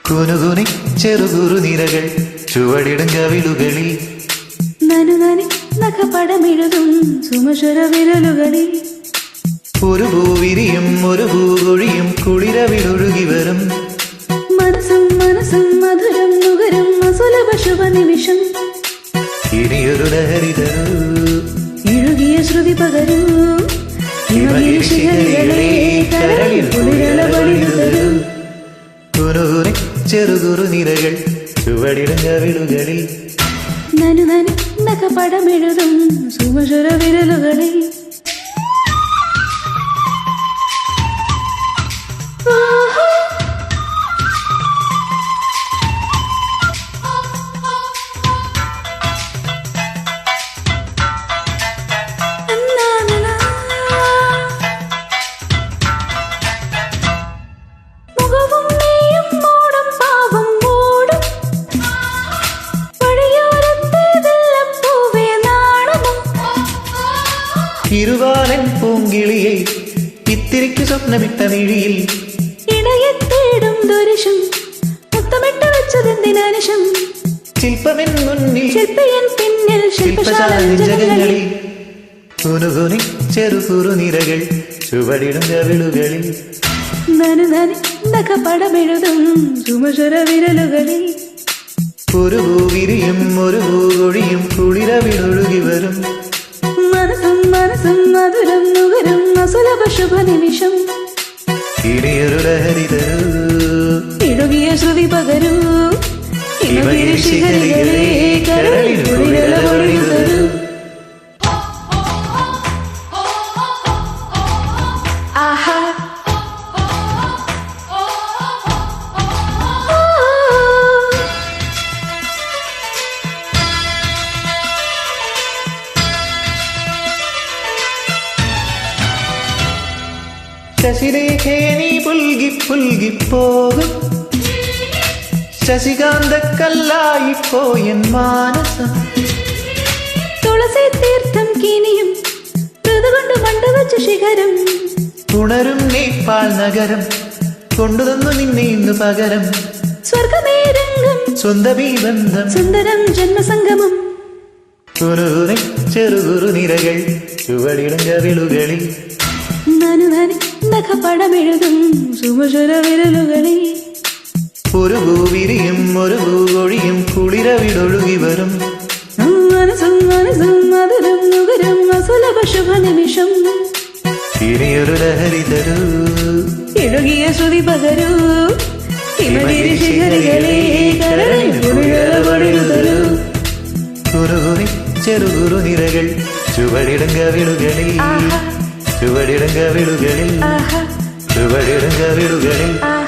കുനുകുനി ചെറുകുറു നിരകൾ ചുവടിടും കവിളുകളിൽ നനുനനി നഖപടമെഴുതും സുമശ്വര വിരലുകളിൽ ഒരു പൂവിരിയും ഒരു പൂകൊഴിയും കുളിരവിലൊഴുകി വരും മനസ്സും മനസ്സും മധുരം നുകരും അസുലഭ ശുഭ നിമിഷം ഇനിയൊരു ലഹരി തരൂ ഇഴുകിയ ശ്രുതി പകരൂ ഹിമഗിരി ശിഖരികളെ കരളിൽ കുളിരല പണിതു തരൂ കുനുകുനി ചെറുകുറു നിരകൾ ചുവടിടും കവിളുകളിൽ നനുനനി നഖപടമെഴുതും സുമശ്വര വിരലുകളിൽ ഇരുവാലൻ പൂങ്കിളിയെ ഇത്തിരിക്ക് സ്വപ്നമിട്ട മിഴിയിൽ ഇടയത്തേടും ദുരിശം മുത്തമിട്ട് വെച്ചതെന്തിനാനിശം ശില്പമെൻ മുന്നിൽ ശില്പിയൻ പിന്നിൽ ശില്പശാലകളിൽ കുനുകുനി ചെറുകുറു നിരകൾ ചുവടിടും കവിളുകളിൽ നനുനനി നഖപടമെഴുതും സുമശ്വര വിരലുകളിൽ ഒരു പൂവിരിയും ഒരു പൂകൊഴിയും കുളിരവിലൊഴുകി വരും മനസ്സും മനസ്സും മധുരം നുകരും അസുലഭ ശുഭ നിമിഷം ഇനിയൊരു ലഹരി തരൂ ഇടുകിയ ശ്രുതി പകരൂ ഹിമഗിരി ശിഖരികളെ കരളിൽ കുളിരല പണിതു തരൂ ആഹാ ശശിരേഖേ നീ പുൽകി പുൽകിപ്പോകും ശശികാന്തക്കല്ലായിപ്പോയൻ മാനസം തുളസി തീർത്ഥം കീനിയും ഋതുകൊണ്ട് മണ്ടുവച്ച ശിഖരം ഉണരും നേപ്പാൾ നഗരം കൊണ്ടുതന്നു നിന്നെ ഇന്നു പകരം സ്വർഗമേ രംഗം സ്വന്തമീ ബന്ധം സുന്ദരം ജന്മസംഗമം കുനുകുനി ചെറുകുറു നിരകൾ ചുവടിടും കവിളുകളിൽ നനുനനി നഖപടമെഴുതും സുമശ്വര വിരലുകളിൽ ഒരു പൂവിരിയും ഒരു പൂകൊഴിയും കുളിരവിലൊഴുകി വരും മനസ്സും മനസ്സും മധുരം നുകരും അസുലഭ ശുഭ നിമിഷം ഇനിയൊരു ലഹരി തരൂ ഇടുകിയ ശ്രുതി പകരൂ ഹിമഗിരി ശിഖരികളെ കരളിൽ കുളിരല പണിതു തരൂ കുനുകുനി ചെറുകുറു നിരകൾ ചുവടിടും കവിളുകളിൽ ആഹാ ചുവടിടും കവിളുകളിൽ ആഹാ ചുവടിടും കവിളുകളിൽ ആഹാ